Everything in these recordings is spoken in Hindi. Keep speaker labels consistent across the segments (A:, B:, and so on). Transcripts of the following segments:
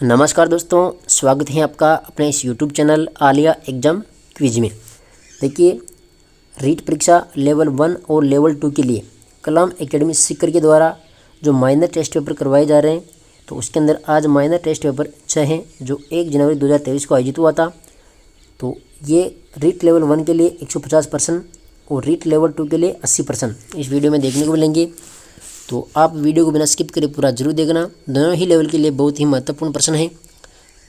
A: नमस्कार दोस्तों, स्वागत है आपका अपने इस YouTube channel Alia exam quiz में। देखिए, रीट परीक्षा लेवल 1 और लेवल 2 के लिए कलाम एकेडमी सीकर के द्वारा जो माइनर टेस्ट पेपर करवाए जा रहे हैं, तो उसके अंदर आज माइनर टेस्ट पेपर 6 हैं जो 1 जनवरी 2023 को आयोजित हुआ था। तो ये रीट लेवल 1 के लिए 150% और रीट लेवल 2 के लिए 80% इस वीडियो में देखने को मिलेंगे। तो आप वीडियो को बिना स्किप करे पूरा जरूर देखना। दोनों ही लेवल के लिए बहुत ही महत्वपूर्ण प्रश्न है।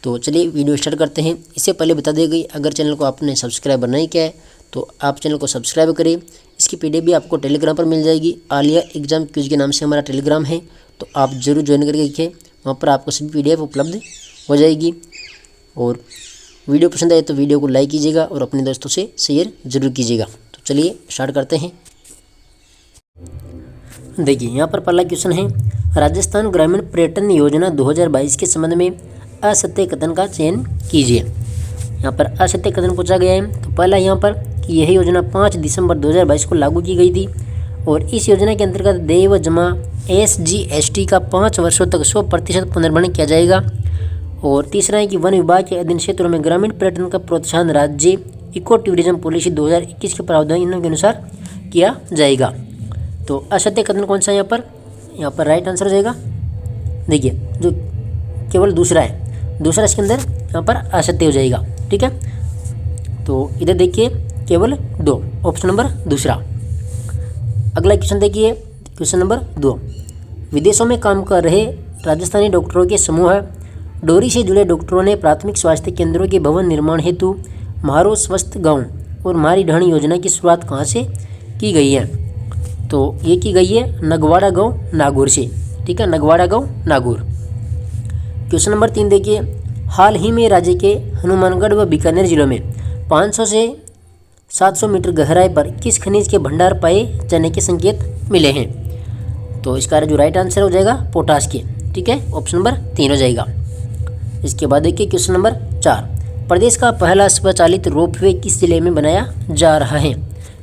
A: तो चलिए वीडियो स्टार्ट करते हैं। इससे पहले बता दी गई, अगर चैनल को आपने सब्सक्राइब नहीं किया है तो आप चैनल को सब्सक्राइब करें। इसकी PDF भी आपको टेलीग्राम पर मिल जाएगी। आलिया एग्ज़ाम क्विज के नाम से हमारा टेलीग्राम है, तो आप जरूर ज्वाइन करके देखिए। वहाँ पर आपको सभी PDF उपलब्ध हो जाएगी। और वीडियो पसंद आए तो वीडियो को लाइक कीजिएगा और अपने दोस्तों से शेयर जरूर कीजिएगा। तो चलिए स्टार्ट करते हैं। देखिए, यहाँ पर पहला क्वेश्चन है, राजस्थान ग्रामीण पर्यटन योजना 2022 के संबंध में असत्य कथन का चयन कीजिए। यहाँ पर असत्य कथन पूछा गया है। तो पहला यहाँ पर कि यह योजना 5 दिसंबर 2022 को लागू की गई थी और इस योजना के अंतर्गत देय व जमा SGST का 5 वर्षों तक 100% पुनर्भरण किया जाएगा। और तीसरा है कि वन विभाग के अधीन क्षेत्रों में ग्रामीण पर्यटन का प्रोत्साहन राज्य इको टूरिज्म पॉलिसी 2021 के प्रावधानों के अनुसार किया जाएगा। तो असत्य कथन कौन सा है यहाँ पर राइट आंसर हो जाएगा। देखिए, जो केवल दूसरा है, दूसरा इसके अंदर यहाँ पर असत्य हो जाएगा। ठीक है, तो इधर देखिए केवल 2, ऑप्शन नंबर दूसरा। अगला क्वेश्चन देखिए, क्वेश्चन नंबर 2, विदेशों में काम कर रहे राजस्थानी डॉक्टरों के समूह डोरी से जुड़े डॉक्टरों ने प्राथमिक स्वास्थ्य केंद्रों के भवन निर्माण हेतु म्हारो स्वस्थ गाँव और म्हारी ढाणी योजना की शुरुआत कहाँ से की गई है? तो ये की गई है नगवाड़ा गाँव नागौर से। ठीक है, नगवाड़ा गाँव नागौर। क्वेश्चन नंबर 3 देखिए, हाल ही में राज्य के हनुमानगढ़ व बीकानेर जिलों में 500 से 700 मीटर गहराई पर किस खनिज के भंडार पाए जाने के संकेत मिले हैं? तो इसका जो राइट आंसर हो जाएगा पोटाश के। ठीक है, ऑप्शन नंबर 3 हो जाएगा। इसके बाद देखिए क्वेश्चन नंबर 4, प्रदेश का पहला स्वचालित रोपवे किस जिले में बनाया जा रहा है?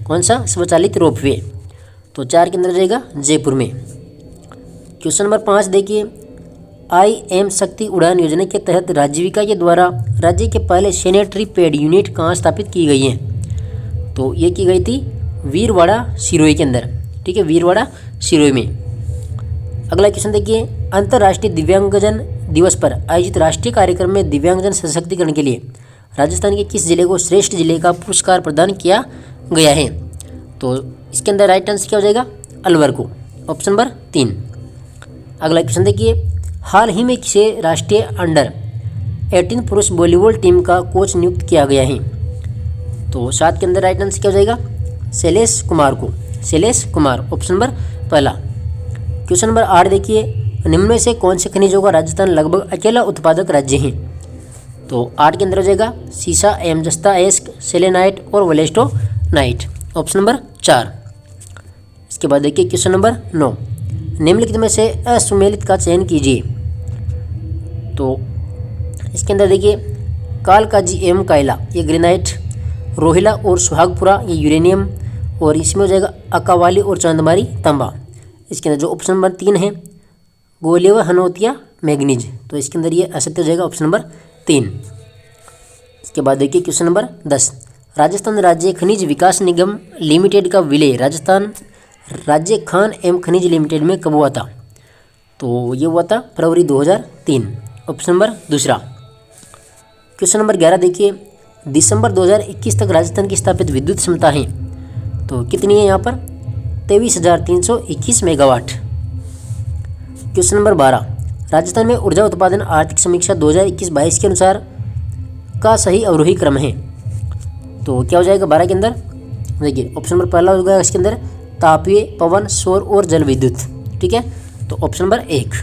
A: कौन सा स्वचालित रोपवे? तो 4 के अंदर जाएगा जयपुर में। क्वेश्चन नंबर 5 देखिए, IM शक्ति उड़ान योजना के तहत राज्यविका के द्वारा राज्य के पहले सैनिटरी पैड यूनिट कहाँ स्थापित की गई है? तो ये की गई थी वीरवाड़ा सिरोही के अंदर। ठीक है, वीरवाड़ा सिरोही में। अगला क्वेश्चन देखिए, अंतर्राष्ट्रीय दिव्यांगजन दिवस पर आयोजित राष्ट्रीय कार्यक्रम में दिव्यांगजन सशक्तिकरण के लिए राजस्थान के किस जिले को श्रेष्ठ जिले का पुरस्कार प्रदान किया गया है? तो इसके अंदर राइट आंसर क्या हो जाएगा? अलवर को, ऑप्शन नंबर 3। अगला क्वेश्चन देखिए, हाल ही में किसे राष्ट्रीय अंडर 18 पुरुष वॉलीबॉल टीम का कोच नियुक्त किया गया है? तो 7 के अंदर राइट आंसर क्या हो जाएगा? शैलेश कुमार को, शैलेश कुमार, ऑप्शन नंबर पहला। क्वेश्चन नंबर 8 देखिए, निम्न में से कौन से खनिजों का राजस्थान लगभग अकेला उत्पादक राज्य है? तो 8 के अंदर हो जाएगा सीसा, एमजस्ता, एस्क, सेलेनाइट और वलेस्टोनाइट, ऑप्शन नंबर 4। इसके बाद देखिए क्वेश्चन नंबर 9, निम्नलिखित में से असुमेलित का चयन कीजिए। तो इसके अंदर देखिए कालकाजी एवं कायला ये ग्रेनाइट, रोहिला और सुहागपुरा ये यूरेनियम, और इसमें हो जाएगा अकावाली और चांदमारी तांबा। इसके अंदर जो ऑप्शन नंबर 3 है गोले व हनोतिया मैग्नीज, तो इसके अंदर ये असत्य हो जाएगा, ऑप्शन नंबर 3। इसके बाद देखिए क्वेश्चन नंबर 10, राजस्थान राज्य खनिज विकास निगम लिमिटेड का विलय राजस्थान राज्य खान एवं खनिज लिमिटेड में कब हुआ था? तो ये हुआ था फरवरी 2003, ऑप्शन नंबर दूसरा। क्वेश्चन नंबर 11 देखिए, दिसंबर 2021 तक राजस्थान की स्थापित विद्युत क्षमता है तो कितनी है? यहाँ पर 23,321 मेगावाट। क्वेश्चन नंबर 12, राजस्थान में ऊर्जा उत्पादन आर्थिक समीक्षा 2021-22 के अनुसार का सही अवरोही क्रम है? तो क्या हो जाएगा 12 के अंदर? देखिए ऑप्शन नंबर पहला हो गया इसके अंदर तापीय, पवन, सौर और जल विद्युत। ठीक है, तो ऑप्शन नंबर 1।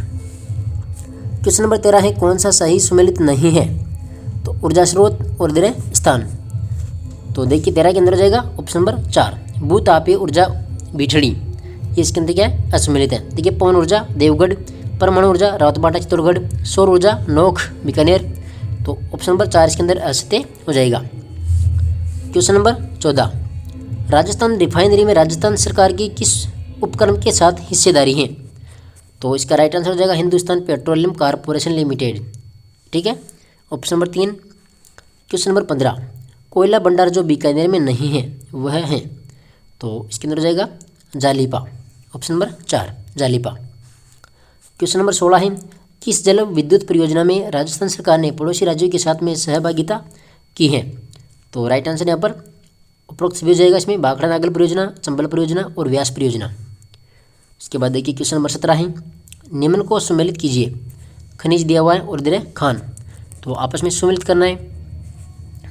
A: क्वेश्चन नंबर 13 है, कौन सा सही सुमेलित नहीं है? तो ऊर्जा स्रोत और इधर स्थान। तो देखिए 13 के अंदर हो जाएगा ऑप्शन नंबर 4 भूतापीय ऊर्जा बिठड़ी, ये इसके अंदर क्या है? असुमेलित है। देखिए पवन ऊर्जा देवगढ़, परमाणु ऊर्जा रावतबाटा चित्तौड़गढ़, सौर ऊर्जा नोख बीकानेर, तो ऑप्शन नंबर 4 इसके अंदर असत्य हो जाएगा। क्वेश्चन नंबर 14, राजस्थान रिफाइनरी में राजस्थान सरकार की किस उपक्रम के साथ हिस्सेदारी है? तो इसका राइट आंसर हो जाएगा हिंदुस्तान पेट्रोलियम कॉर्पोरेशन लिमिटेड। ठीक है। Option number 3। क्वेश्चन नंबर 15, कोयला भंडार जो बीकानेर में नहीं है वह है, तो इसके अंदर हो जाएगा Jalipa. Option number 4 Jalipa. Question number 16 है, किस जल विद्युत परियोजना में राजस्थान सरकार ने पड़ोसी राज्यों के साथ में सहभागिता की है, तो राइट आंसर यहाँ पर उपरोक्त भी हो जाएगा इसमें भाखड़ा नागल परियोजना, चंबल परियोजना और व्यास परियोजना। इसके बाद देखिए क्वेश्चन नंबर 17 है, निम्न को सम्मिलित कीजिए, खनिज दिया हुआ है और दे खान, तो आपस में सम्मिलित करना है।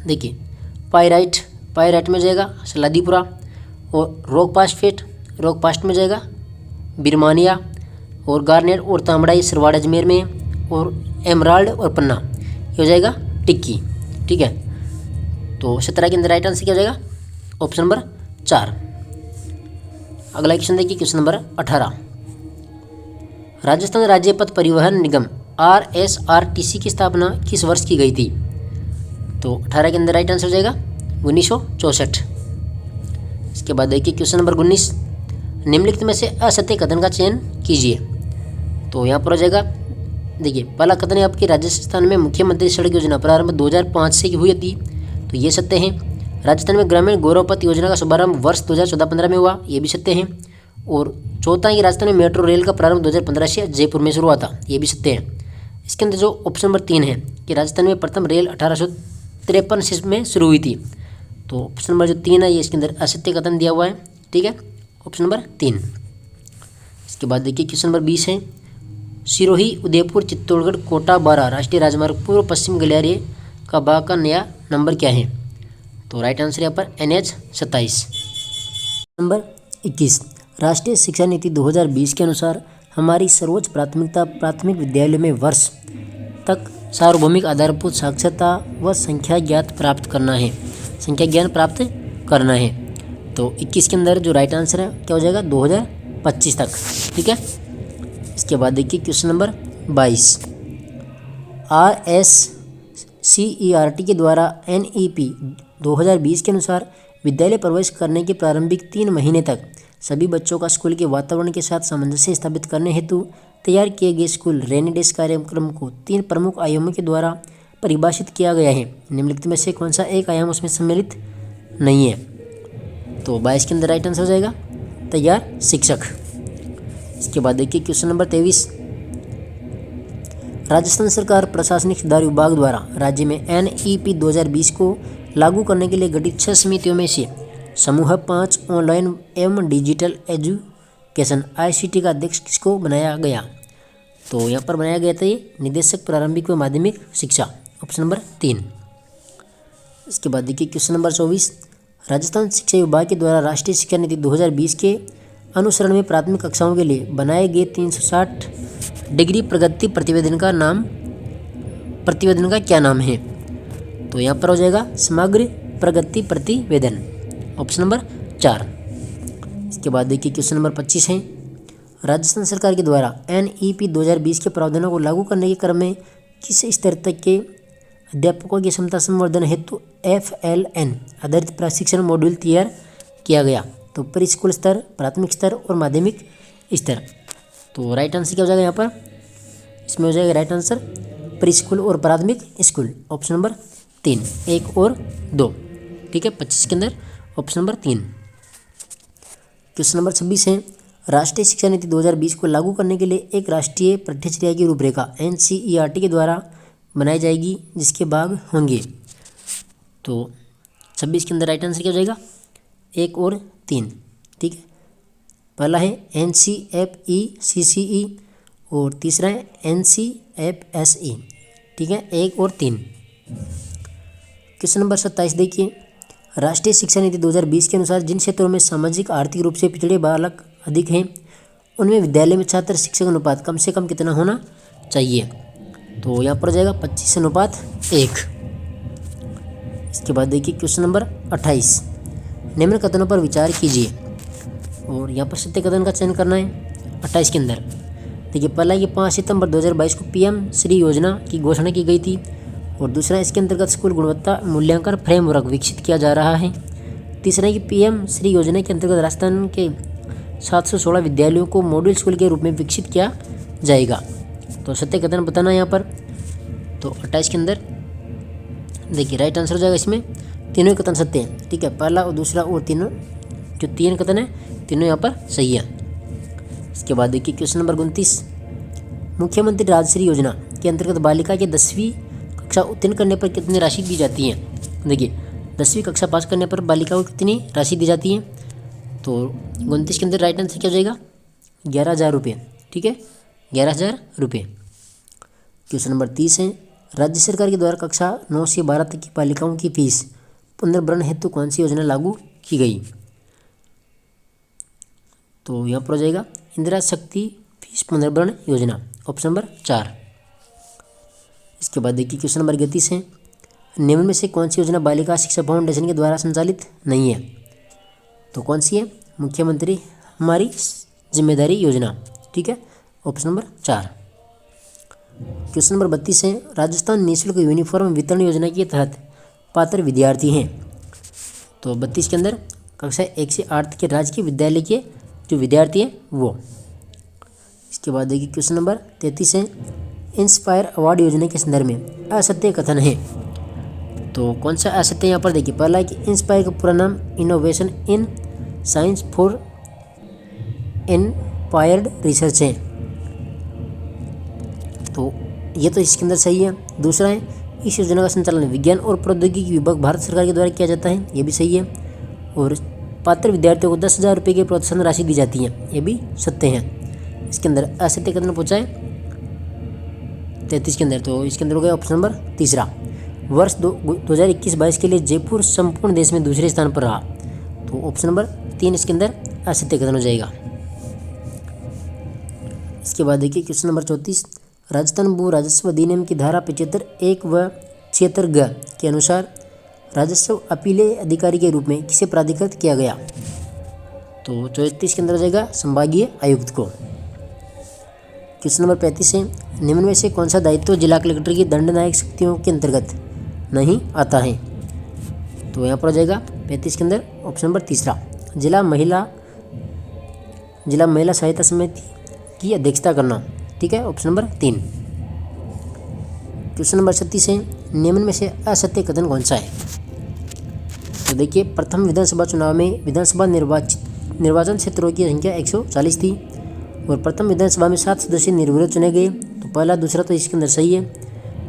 A: देखिए पायराइट में जाएगा सलादीपुरा, और रॉक पास्ट में जाएगा बिरमानिया, और गार्नेट और तांबड़ाई सरवाड़ अजमेर में, और एमराल्ड और पन्ना ये हो जाएगा टिक्की। ठीक है, तो 17 के अंदर राइट आंसर क्या हो जाएगा ऑप्शन नंबर 4। अगला क्वेश्चन देखिए क्वेश्चन नंबर 18, राजस्थान राज्य पथ परिवहन निगम RSRTC की स्थापना किस वर्ष की गई थी, तो 18 के अंदर राइट आंसर हो जाएगा 1964। इसके बाद देखिए क्वेश्चन नंबर 19, निम्नलिखित में से असत्य कथन का चयन कीजिए, तो यहाँ पर हो जाएगा देखिए पहला कथन है आपकी राजस्थान में मुख्यमंत्री सड़क योजना प्रारंभ 2005 से हुई थी, तो ये सत्य है। राजस्थान में ग्रामीण गौरव पथ योजना का शुभारंभ वर्ष 2014-15 में हुआ, ये भी सत्य है। और चौथा ये राजस्थान में मेट्रो रेल का प्रारंभ 2015 से जयपुर में शुरू हुआ था, ये भी सत्य है। इसके अंदर जो ऑप्शन नंबर 3 है कि राजस्थान में प्रथम रेल 1853 में शुरू हुई थी, तो ऑप्शन नंबर जो 3 है ये इसके अंदर असत्य कथन दिया हुआ है। ठीक है, ऑप्शन नंबर 3। इसके बाद देखिए क्वेश्चन नंबर 20 है, सिरोही उदयपुर चित्तौड़गढ़ कोटा बारा राष्ट्रीय राजमार्ग पूर्व पश्चिम गलियारे का भाग का नया नंबर क्या है, तो राइट आंसर यहाँ पर NH 27। नंबर 21, राष्ट्रीय शिक्षा नीति 2020 के अनुसार हमारी सर्वोच्च प्राथमिकता प्राथमिक विद्यालयों में वर्ष तक सार्वभौमिक आधारभूत साक्षरता व संख्या ज्ञान प्राप्त करना है। तो 21 के अंदर जो राइट आंसर है क्या हो जाएगा 2025 तक। ठीक है, इसके बाद देखिए क्वेश्चन नंबर 22, RSCERT के द्वारा NEP 2020 के अनुसार विद्यालय प्रवेश करने के प्रारंभिक 3 महीने तक सभी बच्चों का स्कूल के वातावरण के साथ सामंजस्य स्थापित करने हेतु तैयार किए गए स्कूल रेनी डेज कार्यक्रम को 3 प्रमुख आयामों के द्वारा परिभाषित किया गया है। निम्नलिखित में से कौन सा एक आयाम उसमें सम्मिलित नहीं है, तो 22 के अंदर राइट आंसर हो जाएगा तैयार शिक्षक। इसके बाद देखिए क्वेश्चन नंबर 23, राजस्थान सरकार प्रशासनिक सुधार विभाग द्वारा राज्य में NEP 2020 को लागू करने के लिए गठित 6 समितियों में से समूह 5 ऑनलाइन एवं डिजिटल एजुकेशन ICT का अध्यक्ष किसको बनाया गया, तो यहाँ पर बनाया गया था ये निदेशक प्रारंभिक व माध्यमिक शिक्षा, ऑप्शन नंबर 3। इसके बाद देखिए क्वेश्चन नंबर 24, राजस्थान शिक्षा विभाग के द्वारा राष्ट्रीय शिक्षा नीति 2020 के अनुसरण में प्राथमिक कक्षाओं के लिए बनाए गए 360 डिग्री प्रगति प्रतिवेदन का क्या नाम है, तो यहाँ पर हो जाएगा समग्र प्रगति प्रतिवेदन, ऑप्शन नंबर 4। इसके बाद देखिए क्वेश्चन नंबर 25 है, राजस्थान सरकार के द्वारा NEP 2020 के प्रावधानों को लागू करने के क्रम में किस स्तर तक के अध्यापकों की क्षमता संवर्धन हेतु FLN आधारित प्रशिक्षण मॉड्यूल तैयार किया गया, तो प्री स्कूल स्तर, प्राथमिक स्तर और माध्यमिक स्तर, तो राइट आंसर क्या हो जाएगा यहाँ पर, इसमें हो जाएगा राइट आंसर प्री स्कूल और प्राथमिक स्कूल, ऑप्शन नंबर 3, 1 और 2। ठीक है, 25 के अंदर ऑप्शन नंबर 3। क्वेश्चन नंबर 26 है, राष्ट्रीय शिक्षा नीति 2020 को लागू करने के लिए एक राष्ट्रीय पाठ्यचर्या की रूपरेखा NCERT के द्वारा बनाई जाएगी जिसके भाग होंगे, तो 26 के अंदर राइट आंसर क्या हो जाएगा 1 और 3। ठीक है, पहला है NCFE-CCE और तीसरा है NCFSE। ठीक है, 1 और 3। क्वेश्चन नंबर 27 देखिए, राष्ट्रीय शिक्षा नीति 2020 के अनुसार जिन क्षेत्रों में सामाजिक आर्थिक रूप से पिछड़े बालक अधिक हैं उनमें विद्यालय में छात्र शिक्षक अनुपात कम से कम कितना होना चाहिए, तो यहाँ पर हो जाएगा 25:1। इसके बाद देखिए क्वेश्चन नंबर 28, निम्न कथनों पर विचार कीजिए और यहाँ पर सत्य कथन का चयन करना है 28 के अंदर। देखिए पहला ये 5 सितंबर 2022 को PM श्री योजना की घोषणा की गई थी, और दूसरा इसके अंतर्गत स्कूल गुणवत्ता मूल्यांकन फ्रेमवर्क विकसित किया जा रहा है। तीसरा कि PM श्री योजना के अंतर्गत राजस्थान के 716 विद्यालयों को मॉड्यूल स्कूल के रूप में विकसित किया जाएगा, तो सत्य कथन बताना यहाँ पर। तो 28 के अंदर देखिए राइट आंसर हो जाएगा इसमें तीनों कथन सत्य हैं। ठीक है, पहला और दूसरा और तीनों जो 3 कथन है तीनों यहाँ पर सही है। इसके बाद देखिए क्वेश्चन नंबर 29, मुख्यमंत्री राजश्री योजना के अंतर्गत बालिका के 10वीं कक्षा उत्तीर्ण करने पर कितनी राशि दी जाती है। देखिए 10वीं कक्षा पास करने पर बालिका को कितनी राशि दी जाती है, तो 29 के अंदर राइट आंसर क्या हो जाएगा 11,000 रुपये। ठीक है, 11,000 रुपये। क्वेश्चन नंबर 30 है, राज्य सरकार के द्वारा कक्षा 9 से 12 तक की बालिकाओं की फीस पुनर्भरण हेतु कौन सी योजना लागू की गई। तो यहाँ पर हो जाएगा इंदिरा शक्ति फीस पुनर्भरण योजना, ऑप्शन नंबर 4। इसके बाद देखिए क्वेश्चन नंबर 31 है, निम्न में से कौन सी योजना बालिका शिक्षा फाउंडेशन के द्वारा संचालित नहीं है। तो कौन सी है, मुख्यमंत्री हमारी जिम्मेदारी योजना। ठीक है, ऑप्शन नंबर 4। क्वेश्चन नंबर 32 है, राजस्थान निःशुल्क यूनिफॉर्म वितरण योजना के तहत पात्र विद्यार्थी हैं। तो 32 के अंदर कक्षा 1 से 8 के राजकीय विद्यालय के जो विद्यार्थी हैं वो। इसके बाद देखिए क्वेश्चन नंबर 33 है, इंस्पायर अवार्ड योजना के संदर्भ में असत्य कथन है। तो कौन सा असत्य यहाँ पर देखिए, पहला है कि इंस्पायर का पूरा नाम innovation in science for inspired research है, तो ये तो इसके अंदर सही है। दूसरा है, इस योजना का संचालन विज्ञान और प्रौद्योगिकी विभाग भारत सरकार के द्वारा किया जाता है, ये भी सही है। और पात्र विद्यार्थियों को 10,000 रुपये की प्रोत्साहन राशि दी जाती है, ये भी सत्य है। इसके अंदर असत्य कथन पूछा है 33 के अंदर, तो इसके अंदर हो गया ऑप्शन नंबर 3। वर्ष 2021-22 के लिए जयपुर संपूर्ण देश में दूसरे स्थान पर रहा, तो ऑप्शन नंबर 3 इसके अंदर असत्य कथन हो जाएगा। इसके बाद देखिए क्वेश्चन नंबर 34, राजस्थान भू राजस्व अधिनियम की धारा 75(1) व 76(ग) के अनुसार राजस्व अपीले अधिकारी के रूप में किसे प्राधिकृत किया गया। तो 34 के अंदर हो जाएगा संभागीय आयुक्त को। क्वेश्चन नंबर 35 है, निम्न में से कौन सा दायित्व जिला कलेक्टर की दंडनायक शक्तियों के अंतर्गत नहीं आता है। तो यहाँ पर हो जाएगा 35 के अंदर ऑप्शन नंबर 3, जिला महिला सहायता समिति की अध्यक्षता करना। ठीक है, ऑप्शन नंबर 3। क्वेश्चन नंबर 36 है, निम्न में से असत्य कथन कौन सा है। तो देखिए प्रथम विधानसभा चुनाव में विधानसभा निर्वाचन क्षेत्रों की संख्या 140 थी और प्रथम विधानसभा में 7 सदस्य निर्विरोध चुने गए, तो पहला दूसरा तो इसके अंदर सही है।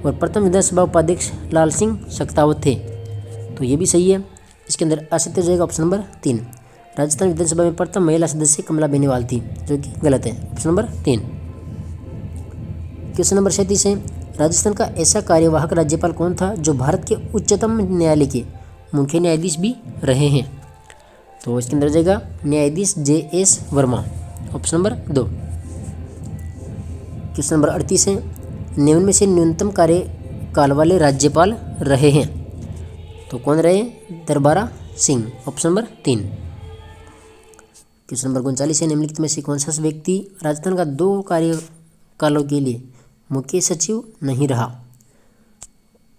A: और प्रथम विधानसभा उपाध्यक्ष लाल सिंह सक्तावत थे, तो ये भी सही है। इसके अंदर असत्य हो जाएगा ऑप्शन नंबर 3, राजस्थान विधानसभा में प्रथम महिला सदस्य कमला बेनीवाल थी, जो कि गलत है, ऑप्शन नंबर 3। क्वेश्चन नंबर 37 है, राजस्थान का ऐसा कार्यवाहक राज्यपाल कौन था जो भारत के उच्चतम न्यायालय के मुख्य न्यायाधीश भी रहे हैं। तो इसके अंदर हो जाएगा न्यायाधीश JS Verma, option number 2। Question number 38 है, निम्न में से न्यूनतम कार्यकाल वाले राज्यपाल रहे हैं। तो कौन रहे, Darbara Singh, option number 3। Question number 39 है, निम्नलिखित में से कौन सा व्यक्ति राजस्थान का 2 कार्यकालों के लिए मुख्य सचिव नहीं रहा।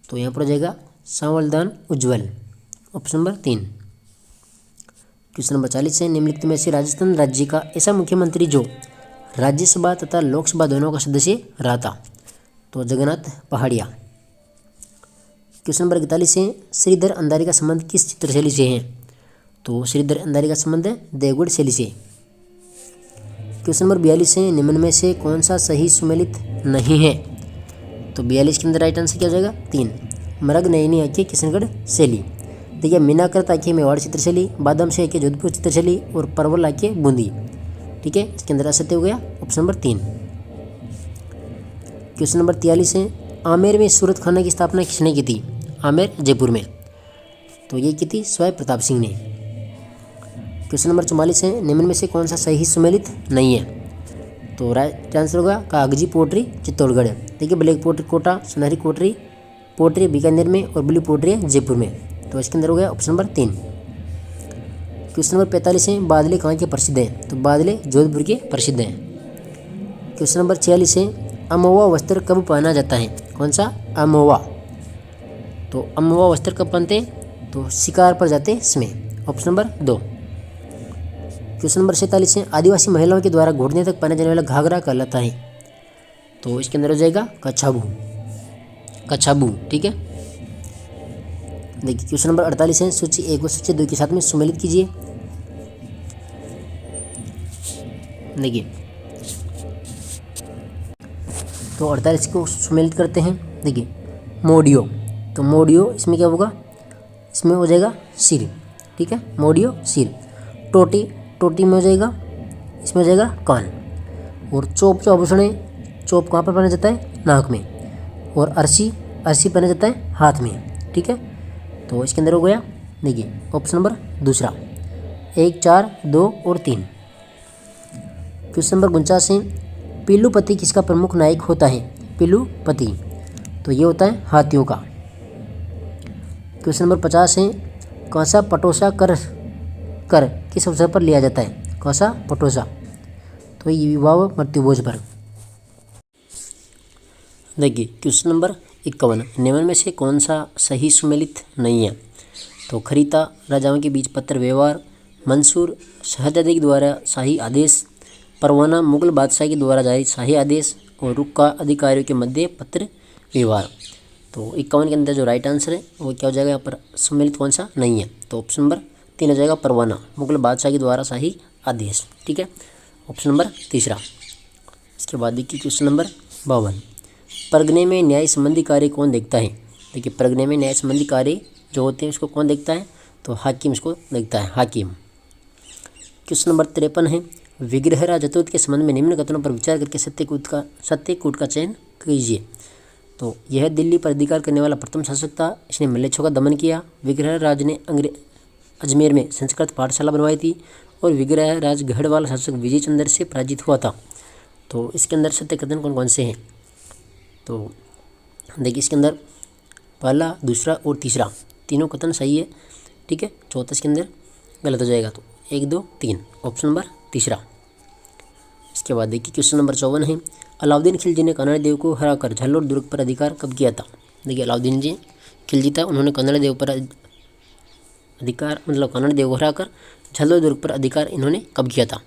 A: तो यहाँ पर हो जाएगा सांवलदान उज्ज्वल, ऑप्शन नंबर 3। क्वेश्चन नंबर 40 है, निम्नलिखित में से राजस्थान राज्य का ऐसा मुख्यमंत्री जो राज्यसभा तथा लोकसभा दोनों का सदस्य रहा था। तो जगन्नाथ पहाड़िया। क्वेश्चन नंबर 41 है, श्रीधर अंधारी का संबंध किस चित्रशैली से है। तो श्रीधर अंधारी का संबंध है देवगढ़ शैली से। क्वेश्चन नंबर 42 है, निम्न में से कौन सा सही सुमेलित नहीं है। तो 42 के अंदर राइट आंसर क्या हो जाएगा 3, मरग नयनी आँखें किशनगढ़ शैली। देखिए मीनाकृत आँखें मेवाड़ चित्रशैली, बादाम से आँखें जोधपुर चित्रशैली और परवल आँखें बूंदी। ठीक है, इसके अंदर असत्य हो गया ऑप्शन नंबर 3। क्वेश्चन नंबर 43 है, आमेर में सूरत खाना की स्थापना किसने की थी। आमेर जयपुर में, तो ये की थी स्वाय प्रताप सिंह ने। क्वेश्चन नंबर 44 है, निम्न में से कौन सा सही सुमेलित नहीं है। तो राइट आंसर होगा कागजी पोट्री चित्तौड़गढ़। देखिए ब्लैक पोट्री कोटा, सुनहरी पोट्री बीकानेर में और ब्लू पोट्री है जयपुर में, तो इसके अंदर हो गया ऑप्शन नंबर 3। क्वेश्चन नंबर 45 है, बादले कहाँ के प्रसिद्ध हैं। तो बादले जोधपुर के प्रसिद्ध हैं। क्वेश्चन नंबर 46 है, अमोवा वस्त्र कब पहना जाता है। कौन सा, अमोवा। तो अमोवा वस्त्र कब पहनते हैं, तो शिकार पर जाते समय, ऑप्शन नंबर 2। क्वेश्चन नंबर 47 है, आदिवासी महिलाओं के द्वारा घुटने तक पहना जाने वाला घाघरा कहलाता है। तो इसके अंदर हो जाएगा कच्छाबू। कछाबू। ठीक है, देखिए क्वेश्चन नंबर 48 है, सूची 1 व सूची 2 के साथ में सम्मिलित कीजिए। देखिए तो 48 को सम्मिलित करते हैं। देखिए मोडियो, तो मोडियो इसमें क्या होगा, इसमें हो जाएगा सिर। ठीक है, मोडियो सिर। टोटी, टोटी में हो जाएगा, इसमें हो जाएगा कान। और चोप जो आभूषण है, चोप कहाँ पर पहना जाता है, नाक में। और अर्सी, अर्सी पहना जाता है हाथ में। ठीक है, तो इसके अंदर हो गया। देखिए ऑप्शन नंबर दूसरा, 1, 4, 2 और 3। क्वेश्चन नंबर 49 है, पीलूपति किसका प्रमुख नायक होता है। पीलूपति, तो ये होता है हाथियों का। क्वेश्चन नंबर 50 है, कौसा पटोसा कर कर किस अवसर पर लिया जाता है। कौसा पटोसा, तो ये विवाह व मृत्युभोज पर। देखिए क्वेश्चन नंबर 51, निम्न में से कौन सा सही सुमेलित नहीं है। तो खरीता राजाओं के बीच पत्र व्यवहार, मंसूर शहजादे के द्वारा शाही आदेश, परवाना मुगल बादशाह के द्वारा जारी शाही आदेश, और रुक्का अधिकारियों के मध्य पत्र व्यवहार। तो 51 के अंदर जो राइट आंसर है वो क्या हो जाएगा, यहाँ पर सम्मिलित कौन सा नहीं है। तो ऑप्शन नंबर 3 हो जाएगा, परवाना मुगल बादशाह के द्वारा शाही आदेश। ठीक है, ऑप्शन नंबर तीसरा। इसके बाद देखिए क्वेश्चन नंबर 52, परगने में न्याय संबंधी कार्य कौन देखता है। देखिए परगने में न्याय संबंधी कार्य जो होते हैं उसको कौन देखता है, तो हाकिम इसको देखता है, हाकिम। क्वेश्चन नंबर 53 है, विग्रह राजतूत के संबंध में निम्न कथनों पर विचार करके सत्यकूट का चयन कीजिए। तो यह दिल्ली पर अधिकार करने वाला प्रथम शासक था, इसने मलेच्छों का दमन किया। विग्रह राज ने अजमेर में संस्कृत पाठशाला बनवाई थी, और विग्रह राज गढ़वाल शासक विजय चंद्र से पराजित हुआ था। तो इसके अंदर सत्य कथन कौन कौन से हैं, तो देखिए इसके अंदर पहला, दूसरा और तीसरा तीनों कथन सही है। ठीक है, चौथा इसके अंदर गलत हो जाएगा। तो 1, 2, 3 ऑप्शन नंबर तीसरा। इसके बाद देखिए क्वेश्चन नंबर 54 है, अलाउद्दीन खिलजी ने कन्नड़ देव को हराकर झल्लोर दुर्ग पर अधिकार कब किया था। देखिए अलाउद्दीन जी खिलजी था, उन्होंने कन्नड़ देव पर अधिकार, मतलब कन्नड़ देव को हराकर झल्लोर दुर्ग पर अधिकार इन्होंने कब किया था।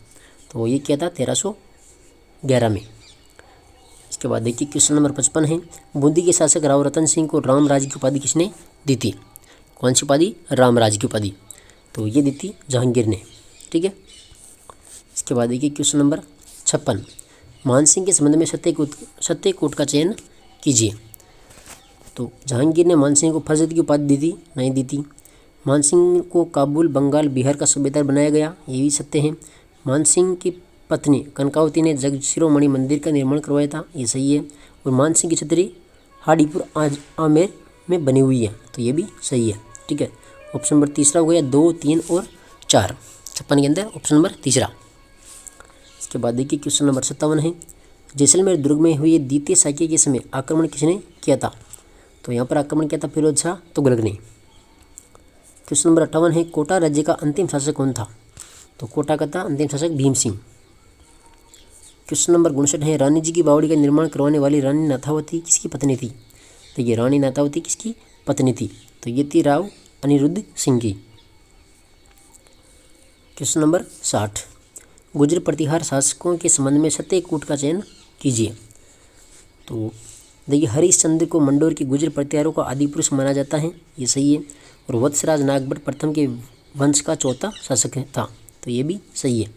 A: तो ये किया था 1311 में। इसके बाद देखिए क्वेश्चन नंबर 55 है, बूंदी के शासक राव रतन सिंह को रामराज की उपाधि किसने दी थी। कौन सी उपाधि, रामराज की उपाधि, तो ये दी थी जहांगीर ने। ठीक है, इसके बाद देखिए क्वेश्चन नंबर 56, मानसिंह के संबंध में सत्यकूट का चयन कीजिए। तो जहांगीर ने मानसिंह को फर्जद की उपाधि दी थी, नहीं दी थी। मानसिंह को काबुल, बंगाल, बिहार का सूबेदार बनाया गया, ये भी सत्य है। मानसिंह की पत्नी कनकावती ने जगशिरोमणि मंदिर का निर्माण करवाया था, ये सही है। और मानसिंह की छतरी हाडीपुर आज आमेर में बनी हुई है, तो ये भी सही है। ठीक है, ऑप्शन नंबर तीसरा हो गया, 2, 3 और 4। 56 के अंदर ऑप्शन नंबर तीसरा। इसके बाद देखिए क्वेश्चन नंबर 57 है, जैसलमेर दुर्ग में हुए द्वितीय साक्य के समय आक्रमण किसने किया था। तो यहाँ पर आक्रमण किया था फिरोज शाह तुगलक ने। क्वेश्चन नंबर 58 है, कोटा राज्य का अंतिम शासक कौन था। तो कोटा का था अंतिम शासक भीम सिंह। क्वेश्चन नंबर 59 है, रानी जी की बावड़ी का निर्माण करवाने वाली रानी नाथावती किसकी पत्नी थी। तो ये रानी नाथावती किसकी पत्नी थी, तो ये थी राव अनिरुद्ध सिंह की। क्वेश्चन नंबर 60, गुर्जर प्रतिहार शासकों के संबंध में सत्यकूट का चयन कीजिए। तो देखिए हरिश्चंद्र को मंडोर के गुर्जर प्रतिहारों का आदि पुरुष माना जाता है, ये सही है। और वत्सराज नागभट्ट प्रथम के वंश का चौथा शासक था, तो ये भी सही है।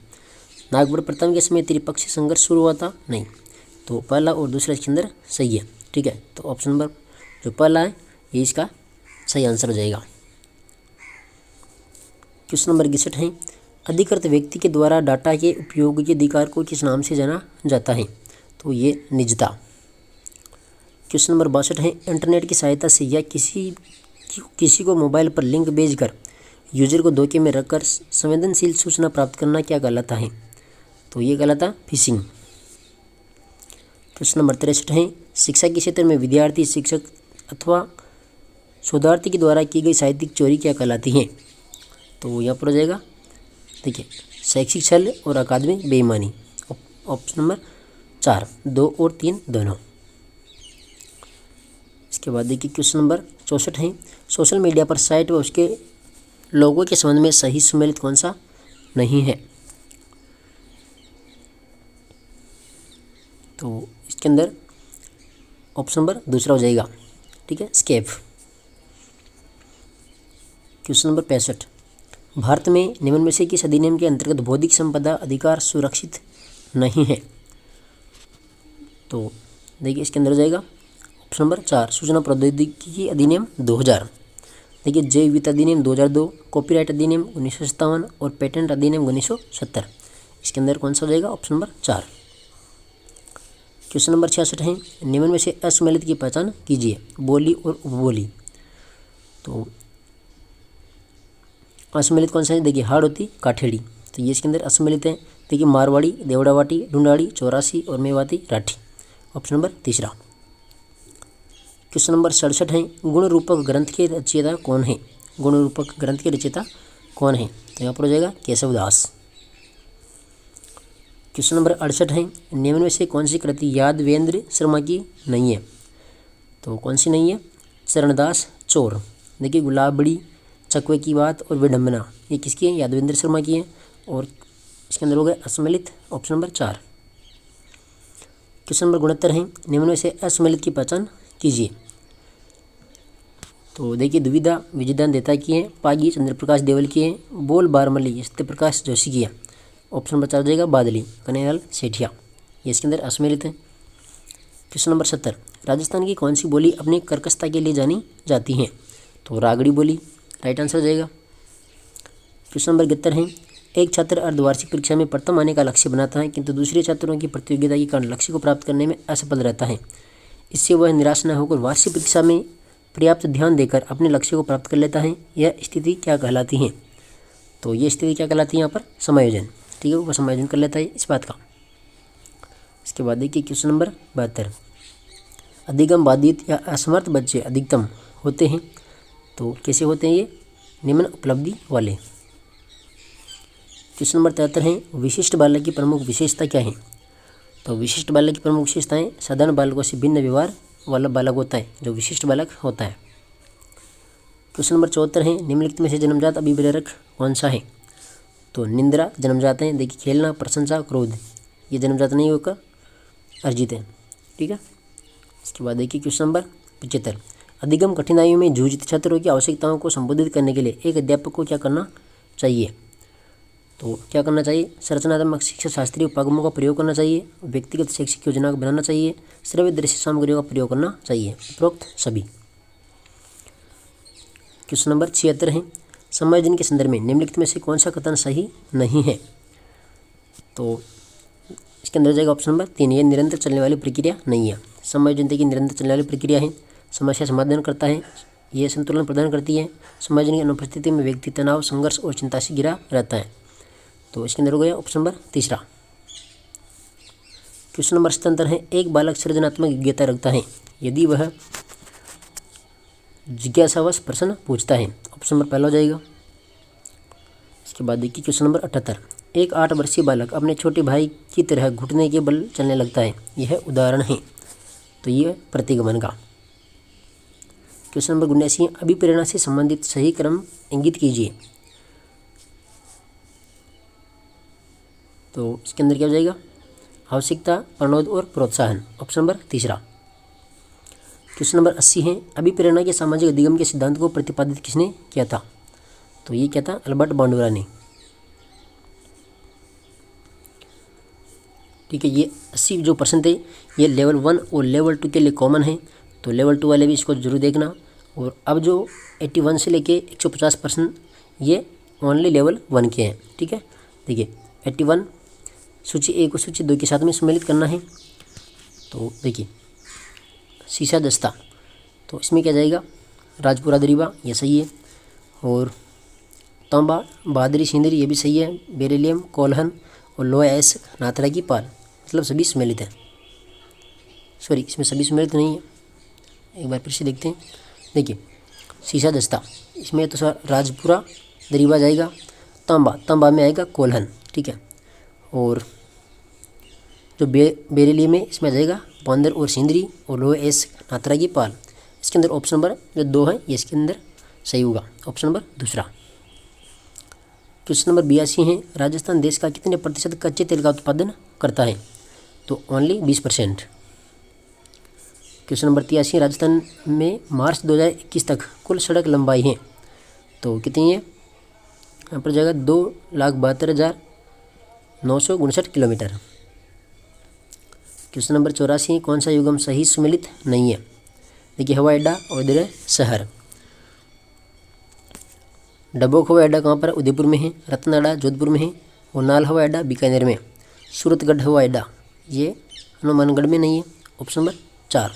A: नागभट्ट प्रथम के समय त्रिपक्षीय संघर्ष शुरू हुआ था, नहीं। तो पहला और दूसरा इसके अंदर सही है। ठीक है, तो ऑप्शन नंबर जो पहला है ये इसका सही आंसर हो जाएगा। क्वेश्चन नंबर 61 है, अधिकृत व्यक्ति के द्वारा डाटा के उपयोग के अधिकार को किस नाम से जाना जाता है। तो ये निजता। क्वेश्चन नंबर 62 है, इंटरनेट की सहायता से या किसी को मोबाइल पर लिंक भेजकर यूजर को धोखे में रखकर संवेदनशील सूचना प्राप्त करना क्या कहलाता है। तो ये कहलाता फिशिंग। क्वेश्चन नंबर 63 है, शिक्षा के क्षेत्र में विद्यार्थी, शिक्षक अथवा शोधार्थी के द्वारा की गई साहित्यिक चोरी क्या कहलाती है। तो यहाँ पर हो जाएगा, देखिए शैक्षिक छल और अकादमिक बेईमानी। ऑप्शन नंबर 4, 2 और 3 दोनों। इसके बाद देखिए क्वेश्चन नंबर 64 है, सोशल मीडिया पर साइट व उसके लोगों के संबंध में सही सुमेलित कौन सा नहीं है। तो इसके अंदर ऑप्शन नंबर दूसरा हो जाएगा, ठीक है, स्केप। क्वेश्चन नंबर 65, भारत में निम्न में से किस अधिनियम के अंतर्गत बौद्धिक संपदा अधिकार सुरक्षित नहीं है? तो देखिए इसके अंदर हो जाएगा ऑप्शन नंबर 4, सूचना प्रौद्योगिकी अधिनियम 2000। देखिए जैव विविधता अधिनियम 2002, कॉपीराइट अधिनियम 1957 और पेटेंट अधिनियम 1970। इसके अंदर कौन सा हो जाएगा? Option number 4। क्वेश्चन नंबर 66 है, निम्न में से असम्मिलित की पहचान कीजिए, बोली और उपबोली। तो असम्मिलित कौन सा है? देखिए हाड़ौती, काठेड़ी, तो ये इसके अंदर असम्मिलित है। देखिए मारवाड़ी, देवड़ावाटी, ढूंढाड़ी, चौरासी और Mewati, Rathi. Option number 3। Question number 67 है, गुण रूपक ग्रंथ के रचयिता कौन है? गुण रूपक ग्रंथ के रचयिता कौन है? तो यहाँ पर हो जाएगा केशवदास। क्वेश्चन नंबर 68 है, निम्न में से कौन सी कृति यादवेंद्र शर्मा की नहीं है? तो कौन सी नहीं है? चरणदास चोर। देखिए गुलाबड़ी, चकवे की बात और विडंबना, ये किसकी है? यादवेंद्र शर्मा की है। और इसके अंदर हो गए असम्मिलित, ऑप्शन नंबर 4। क्वेश्चन नंबर 69 है, निम्न में से असम्मिलित की पहचान कीजिए। तो देखिए दुविधा विजयदान देता की है, पागी चंद्रप्रकाश देवल की है, बोल बारमली सत्यप्रकाश जोशी की है। ऑप्शन नंबर 4 हो जाएगा बादली, कन्हैयालाल सेठिया, ये इसके अंदर असम्मिलित है। क्वेश्चन नंबर 70, राजस्थान की कौन सी बोली अपनी कर्कशता के लिए जानी जाती है? तो रागड़ी बोली, राइट आंसर हो जाएगा। क्वेश्चन नंबर 71 है, एक छात्र अर्धवार्षिक परीक्षा में प्रथम आने का लक्ष्य बनाता है किंतु दूसरे छात्रों की प्रतियोगिता के कारण लक्ष्य को प्राप्त करने में असफल रहता है। इससे वह निराश न होकर वार्षिक परीक्षा में पर्याप्त ध्यान देकर अपने लक्ष्य को प्राप्त कर लेता है। यह स्थिति क्या कहलाती है? तो ये स्थिति क्या कहलाती है? यहाँ पर समायोजन, ठीक है, वो समायोजन कर लेता है इस बात का। इसके बाद देखिए क्वेश्चन नंबर 72, अधिगम बाधित या असमर्थ बच्चे अधिकतम होते हैं, तो कैसे होते हैं ये? निम्न उपलब्धि वाले। क्वेश्चन नंबर 73 है, विशिष्ट बालक की प्रमुख विशेषता क्या है? तो विशिष्ट बालक की प्रमुख विशेषताएं, साधारण बालकों से भिन्न व्यवहार वाला बालक होता है, जो विशिष्ट बालक होता है। क्वेश्चन नंबर 74 है, निम्नलिखित में से जन्मजात अभिप्रेरक कौन सा है? तो निंद्रा जन्मजात है। देखिए खेलना, प्रशंसा, क्रोध, ये जन्मजात नहीं होकर अर्जित है, ठीक है। इसके बाद देखिए क्वेश्चन नंबर 75, अधिगम कठिनाइयों में जूझते छात्रों की आवश्यकताओं को संबोधित करने के लिए एक अध्यापक को क्या करना चाहिए? तो क्या करना चाहिए? संरचनात्मक शिक्षा शास्त्रीय उपागमों का प्रयोग करना चाहिए, व्यक्तिगत शैक्षिक योजना बनाना चाहिए, श्रव्य दृश्य सामग्रियों का प्रयोग करना चाहिए, उपरोक्त सभी। क्वेश्चन नंबर 76 है, समायोजन के संदर्भ में निम्नलिखित में से कौन सा कथन सही नहीं है? तो इसके अंदर जाएगा ऑप्शन नंबर 3, ये निरंतर चलने वाली प्रक्रिया नहीं है। समायोजन देखिए निरंतर चलने वाली प्रक्रिया है, समस्या समाधान करता है, ये संतुलन प्रदान करती है। समायोजन की अनुपस्थिति में व्यक्ति तनाव, संघर्ष और चिंता से घिरा रहता है, तो इसके अंदर हो गया ऑप्शन नंबर 3। क्वेश्चन नंबर 77 है, एक बालक सृजनात्मक योग्यता रखता है यदि वह जिज्ञासावश प्रश्न पूछता है, ऑप्शन नंबर 1 हो जाएगा। इसके बाद देखिए क्वेश्चन नंबर 78, एक 8 वर्षीय बालक अपने छोटे भाई की तरह घुटने के बल चलने लगता है, यह उदाहरण है, तो यह प्रतिगमन का। क्वेश्चन नंबर 79, अभिप्रेरणा से संबंधित सही क्रम इंगित कीजिए, तो इसके अंदर क्या हो जाएगा? आवश्यकता, प्रणोद और प्रोत्साहन, ऑप्शन नंबर 3। क्वेश्चन नंबर 80 है, अभिप्रेरणा के सामाजिक अधिगम के सिद्धांत को प्रतिपादित किसने किया था? तो ये क्या था? अल्बर्ट बांडुरा ने, ठीक है। ये 80 जो % है ये लेवल 1 और लेवल 2 के लिए कॉमन है, तो लेवल 2 वाले भी इसको जरूर देखना। और अब जो 81 से लेके 150% ये ओनली लेवल 1 के हैं, ठीक है। देखिए 81 सूची 1 और सूची 2 के साथ में सम्मिलित करना है, तो देखिए शीशा दस्ता, तो इसमें क्या जाएगा? राजपुरा दरीबा, ये सही है। और तांबा, बहादुरी सिंदरी, ये भी सही है। बेरिलियम, कोलहन और लोहा एस नाथरा की पाल, मतलब सभी सम्मिलित हैं। सॉरी, इसमें सभी सम्मिलित नहीं है, एक बार फिर से देखते हैं। देखिए शीशा दस्ता, इसमें तो सर राजपुरा दरीबा जाएगा। तांबा में आएगा कोलहन, ठीक है। और जो बेरिलियम में इसमें जाएगा बंदर और सिंदरी और लोहे एस नाथरा की पाल। इसके अंदर ऑप्शन नंबर जो 2 है ये इसके अंदर सही होगा, ऑप्शन नंबर 2। क्वेश्चन नंबर 82 है, राजस्थान देश का कितने प्रतिशत कच्चे तेल का उत्पादन करता है? तो ओनली 20%। क्वेश्चन नंबर 83, राजस्थान में मार्च 2021 तक कुल सड़क लंबाई है तो कितनी है? यहाँ पर जाएगा 2,72,959 किलोमीटर। क्वेश्चन नंबर 84, कौन सा युग्म सही सुमेलित नहीं है? देखिए, हवाई अड्डा और इधर है शहर। डबोक हवाई अड्डा कहाँ पर? उदयपुर में है। रत्नाड़ा जोधपुर में है। और नाल हवाई अड्डा बीकानेर में। सूरतगढ़ हवाई अड्डा ये हनुमानगढ़ में नहीं है। Option number 4।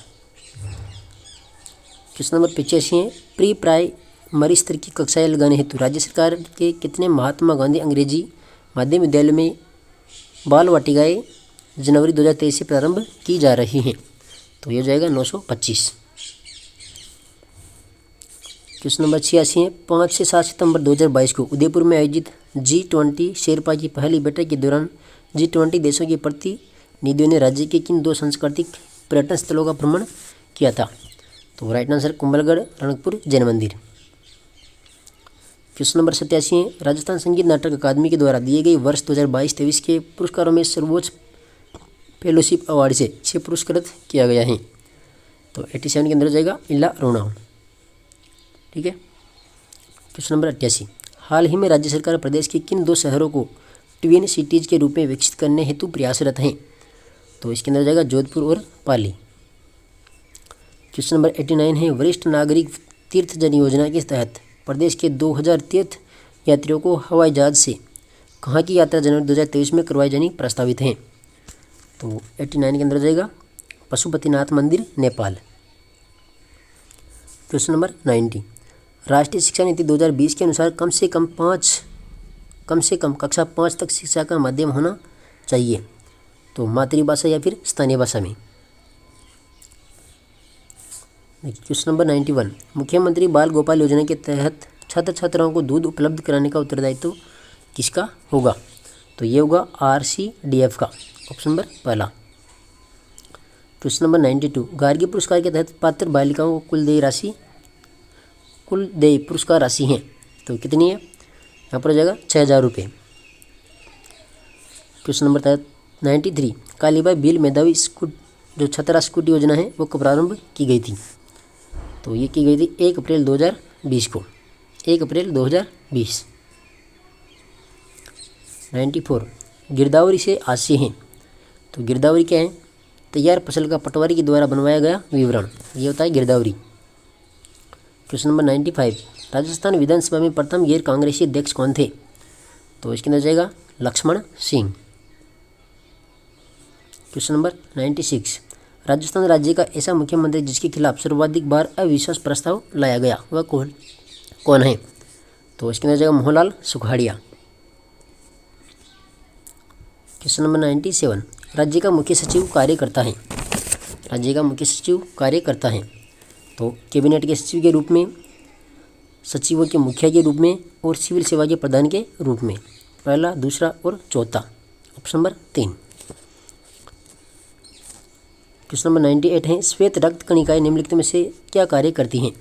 A: क्वेश्चन नंबर 85 है, प्री प्राइमरी स्तर की कक्षाएं लगाने हेतु राज्य सरकार के कितने महात्मा गांधी अंग्रेजी माध्यम विद्यालय में बाल वाटिकाएँ जनवरी 2023 से प्रारंभ की जा रही हैं? तो ये जाएगा 925। क्वेश्चन नंबर 86 है, 5 से 7 सितंबर 2022 को उदयपुर में आयोजित G20 शेरपा की पहली बैठक के दौरान G20 देशों के प्रतिनिधियों ने राज्य के किन 2 सांस्कृतिक पर्यटन स्थलों का भ्रमण किया था? तो राइट आंसर कुंभलगढ़, रणकपुर जैन मंदिर। क्वेश्चन नंबर 87 है, राजस्थान संगीत नाटक अकादमी के द्वारा दिए गए वर्ष 2022-23 के पुरस्कारों में सर्वोच्च फेलोशिप अवार्ड से 6 पुरस्कृत किया गया है। तो 87 के अंदर जाएगा इला रोना। ठीक है। क्वेश्चन नंबर 88, हाल ही में राज्य सरकार प्रदेश के किन 2 शहरों को ट्विन सिटीज के रूप में विकसित करने हेतु प्रयासरत हैं? तो इसके अंदर जाएगा जोधपुर और पाली। क्वेश्चन नंबर 89 है, वरिष्ठ नागरिक तीर्थ जन योजना के तहत प्रदेश के 2000 तीर्थ यात्रियों को हवाई जहाज से कहाँ की यात्रा जनवरी 2023 में करवाई जानी प्रस्तावित हैं? तो 89 के अंदर जाएगा पशुपतिनाथ मंदिर, नेपाल। क्वेश्चन नंबर 90, राष्ट्रीय शिक्षा नीति 2020 के अनुसार कम से कम कक्षा 5 तक शिक्षा का माध्यम होना चाहिए। तो मातृभाषा या फिर स्थानीय भाषा में। क्वेश्चन नंबर 91, मुख्यमंत्री बाल गोपाल योजना के तहत छात्र छात्राओं को दूध उपलब्ध कराने का उत्तरदायित्व किसका होगा? तो ये होगा RCDF का। Option number 1। Question number 92, Gargi पुरस्कार के तहत पात्र बालिकाओं को कुल देय पुरस्कार राशि है तो कितनी है? यहाँ पर हो जाएगा 6,000 रुपये। क्वेश्चन नंबर 93, कालीबाई भील मेधावी जो छात्रा स्कूटी योजना है वो कब प्रारंभ की गई थी? तो ये की गई थी 1 अप्रैल 2020 को। 1 अप्रैल 2020। 94, गिरदावरी से हास्य हैं तो गिरदावरी क्या है? तैयार फसल का पटवारी के द्वारा बनवाया गया विवरण, ये होता है गिरदावरी। क्वेश्चन नंबर 95, राजस्थान विधानसभा में प्रथम गैर कांग्रेसी अध्यक्ष कौन थे? तो इसके अंदर जाएगा लक्ष्मण सिंह। क्वेश्चन नंबर 96, राजस्थान राज्य का ऐसा मुख्यमंत्री जिसके खिलाफ सर्वाधिक बार अविश्वास प्रस्ताव लाया गया वह कौन है? तो इसके अंदर जाएगा मोहनलाल सुखाड़िया। क्वेश्चन नंबर 97, राज्य का मुख्य सचिव कार्य करता है। राज्य का मुख्य सचिव कार्य करता है तो कैबिनेट के सचिव के रूप में, सचिवों के मुखिया के रूप में और सिविल सेवा के प्रधान के रूप में। पहला, दूसरा और चौथा। Option number 3। क्वेश्चन नंबर 98 है, श्वेत रक्त कणिकाएं निम्नलिखित में से क्या कार्य करती हैं?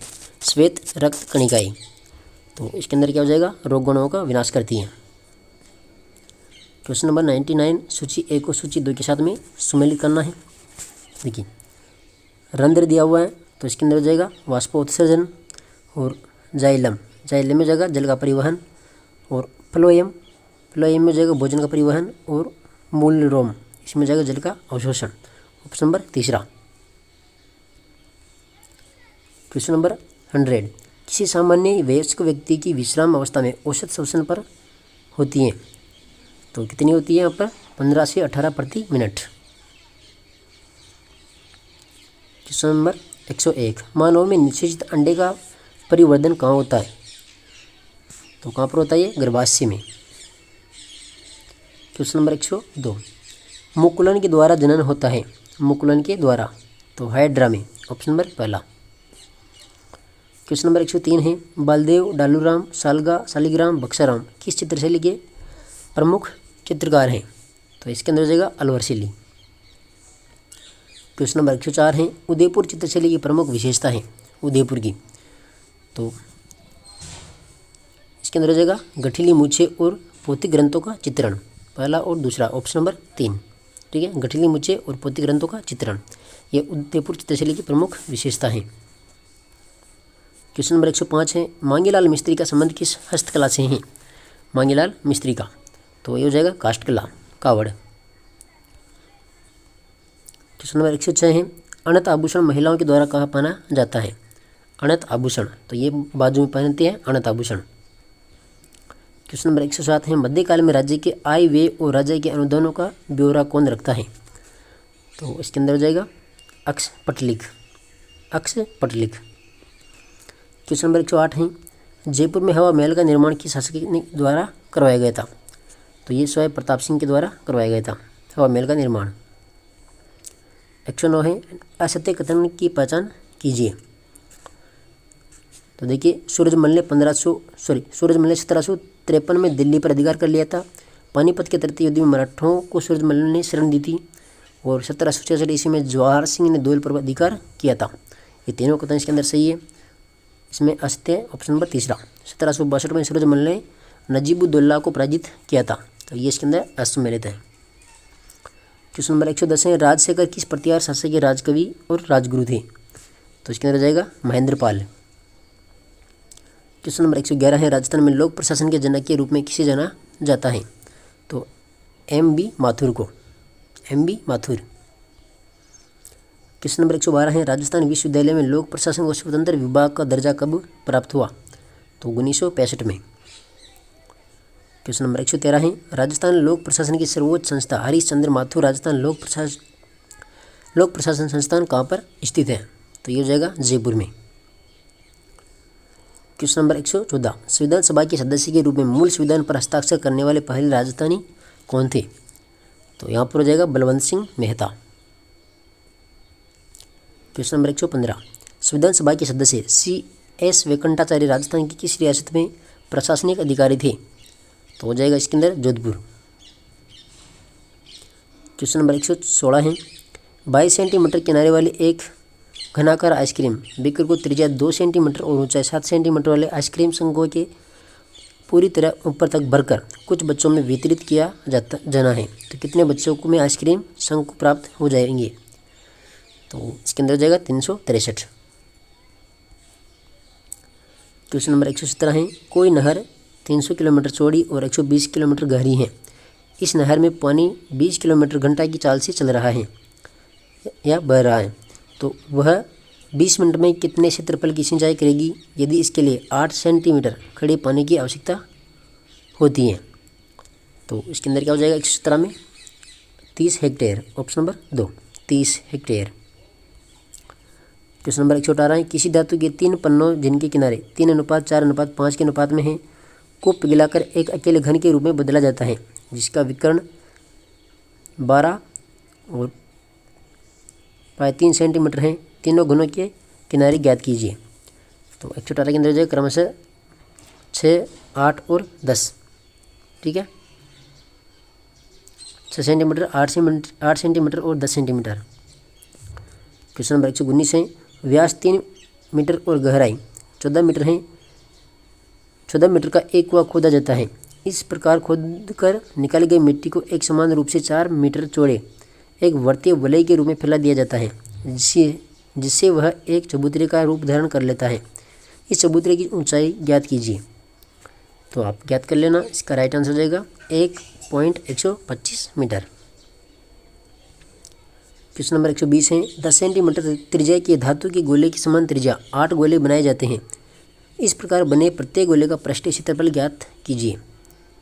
A: श्वेत रक्त कणिकाएं तो इसके अंदर क्या हो जाएगा? रोगगणों का विनाश करती हैं। क्वेश्चन नंबर 99, सूची 1 को सूची 2 के साथ में सम्मिलित करना है। देखिए, रंध्र दिया हुआ है तो इसके अंदर हो जाएगा वाष्पोत्सर्जन और जाइलम में जाएगा जल का परिवहन, और फ्लोएम में जाएगा भोजन का परिवहन, और मूल रोम इसमें जाएगा जल का अवशोषण। Option number 3। क्वेश्चन नंबर 100, किसी सामान्य वयस्क व्यक्ति की विश्राम अवस्था में औसत श्वसन पर होती है तो कितनी होती है? यहाँ पर 15 से 18 प्रति मिनट। क्वेश्चन नंबर 101, मानव में निषेचित अंडे का परिवर्धन कहाँ होता है? तो कहाँ पर होता है? ये गर्भाशय में। क्वेश्चन नंबर 102, मुकुलन के द्वारा जनन होता है। मुकुलन के द्वारा तो हाइड्रा में। Option number 1। क्वेश्चन नंबर 103 है, बालदेव, डालूराम, शालिग्राम, बक्साराम किस चित्रशैली के प्रमुख चित्रकार हैं? तो इसके अंदर जाएगा अलवर शैली। क्वेश्चन नंबर 104 है, उदयपुर चित्रशैली की प्रमुख विशेषता है उदयपुर की। तो इसके अंदर जाएगा गठीली मूछें और भौतिक ग्रंथों का चित्रण। पहला और दूसरा। Option number 3। ठीक है। गठिली मुचे और पोथी ग्रंथों का चित्रण, ये उदयपुर चित्रशैली की प्रमुख विशेषता है। क्वेश्चन नंबर 105 है, मांगीलाल मिस्त्री का संबंध किस हस्तकला से है? मांगीलाल मिस्त्री का, तो ये हो जाएगा काष्ठकला, कावड़। क्वेश्चन नंबर 106 है, अनंत आभूषण महिलाओं के द्वारा कहाँ पहना जाता है? अनंत आभूषण, तो ये बाजू में पहनते हैं अनंत आभूषण। क्वेश्चन नंबर 107 है, मध्यकाल में राज्य के आय व्यय और राज्य के अनुदानों का ब्यौरा कौन रखता है? तो इसके अंदर हो जाएगा अक्ष पटलिक, अक्ष पटलिक। क्वेश्चन नंबर 108 है, जयपुर में हवा महल का निर्माण किस शासक के द्वारा करवाया गया था? तो ये स्वयं प्रताप सिंह के द्वारा करवाया गया था हवा महल का निर्माण। 109 है, असत्य कथन की पहचान कीजिए। तो देखिए, सूरजमल ने 1753 में दिल्ली पर अधिकार कर लिया था। पानीपत के तृतीय युद्ध में मराठों को सूरजमल ने शरण दी थी और 1766 ईस्वी में जवाहर सिंह ने धौल पर अधिकार किया था। ये तीनों कथन इसके अंदर सही है। इसमें असत्य ऑप्शन नंबर तीसरा। 1762 में सूरजमल ने नजीबुद्दौला को पराजित किया था, तो ये इसके अंदर असम्मिलित है। क्वेश्चन नंबर 110 है, राजशेखर किस प्रतिहार शासक के राजकवि और राजगुरु थे? तो इसके अंदर जाएगा महेंद्रपाल। क्वेश्चन नंबर 111 है, राजस्थान में लोक प्रशासन के जनक के रूप में किसे जाना जाता है? तो M.B. माथुर को, M.B. माथुर। क्वेश्चन नंबर 112 है, राजस्थान विश्वविद्यालय में लोक प्रशासन को स्वतंत्र विभाग का दर्जा कब प्राप्त हुआ? तो 1965 में। क्वेश्चन नंबर 113 है, राजस्थान लोक प्रशासन की सर्वोच्च संस्था हरीश चंद्र माथुर राजस्थान लोक प्रशासन संस्थान कहाँ पर स्थित है? तो ये हो जाएगा जयपुर में। क्वेश्चन नंबर 114, संविधान सभा के सदस्य के रूप में मूल संविधान पर हस्ताक्षर करने वाले पहले राजस्थानी कौन थे? तो यहाँ पर हो जाएगा बलवंत सिंह मेहता। क्वेश्चन नंबर 115, संविधान सभा के सदस्य C.S. वेंकटाचार्य राजस्थान की किस रियासत में प्रशासनिक अधिकारी थे? तो हो जाएगा इसके अंदर जोधपुर। क्वेश्चन नंबर 116 है, 22 सेंटीमीटर किनारे वाली एक घनाकार आइसक्रीम बीकर को त्रिज्या 2 सेंटीमीटर और ऊंचाई 7 सेंटीमीटर वाले आइसक्रीम संघों के पूरी तरह ऊपर तक भरकर कुछ बच्चों में वितरित किया जाना है, तो कितने बच्चों को में आइसक्रीम संघ प्राप्त हो जाएंगे? तो इसके अंदर जाएगा 363। क्वेश्चन नंबर 117 है, कोई नहर 300 किलोमीटर चौड़ी और 120 किलोमीटर गहरी है। इस नहर में पानी 20 किलोमीटर घंटा की चाल से चल रहा है या बह रहा है, तो वह 20 मिनट में कितने क्षेत्रफल की सिंचाई करेगी यदि इसके लिए 8 सेंटीमीटर खड़े पानी की आवश्यकता होती है? तो इसके अंदर क्या हो जाएगा 117 में 30 hectare, option number 2, 30 hectare. Question number 118 है, किसी धातु के 3 पन्नों जिनके किनारे 3:4:5 के अनुपात में है को पिघलाकर एक अकेले घन के रूप में बदला जाता है, जिसका विकर्ण 12 और 3 सेंटीमीटर है। तीनों घनों के किनारे ज्ञात कीजिए। तो 118 के अंदर जाए क्रमशः 6, 8 और 10, ठीक है, 6 सेंटीमीटर, 8 सेंटीमीटर और 10 सेंटीमीटर। क्वेश्चन नंबर 119 है, व्यास 3 मीटर और गहराई 14 मीटर है। 14 मीटर का एक कुआं खोदा जाता है। इस प्रकार खोदकर निकाली गई मिट्टी को एक समान रूप से 4 मीटर चौड़े एक वर्तीय वलय के रूप में फैला दिया जाता है, जिससे वह एक चबूतरे का रूप धारण कर लेता है। इस चबूतरे की ऊंचाई ज्ञात कीजिए। तो आप ज्ञात कर लेना, इसका राइट आंसर हो जाएगा 1.125 मीटर। क्वेश्चन नंबर 120 है, 10 सेंटीमीटर त्रिज्या के धातु के गोले की समान त्रिज्या 8 गोले बनाए जाते हैं। इस प्रकार बने प्रत्येक गोले का पृष्ठीय क्षेत्रफल ज्ञात कीजिए।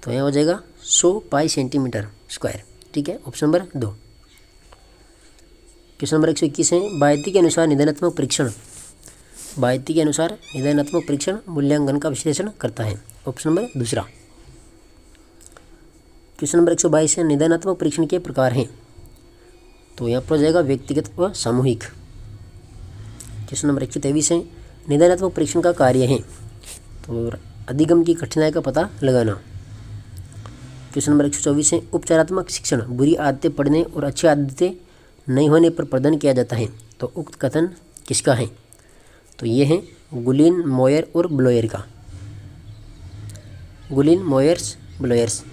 A: तो यहाँ हो जाएगा 100 पाई सेंटीमीटर स्क्वायर, ठीक है, ऑप्शन नंबर 2। क्वेश्चन नंबर 121 है, बायती के अनुसार निदानात्मक परीक्षण मूल्यांकन का विश्लेषण करता है, ऑप्शन नंबर 2। क्वेश्चन नंबर 122 है, निदानात्मक परीक्षण के प्रकार हैं। तो यहाँ पर हो जाएगा व्यक्तिगत व सामूहिक। क्वेश्चन नंबर 123 है, निदानात्मक परीक्षण का कार्य है। तो अधिगम की कठिनाई का पता लगाना। क्वेश्चन नंबर 124 है, उपचारात्मक शिक्षण बुरी आदतें पढ़ने और अच्छी आदतें नहीं होने पर प्रदान किया जाता है। तो उक्त कथन किसका है? तो ये है गुलिन, मोयर और ब्लोयर का। गुलिन, मोयर्स, ब्लोयर्स।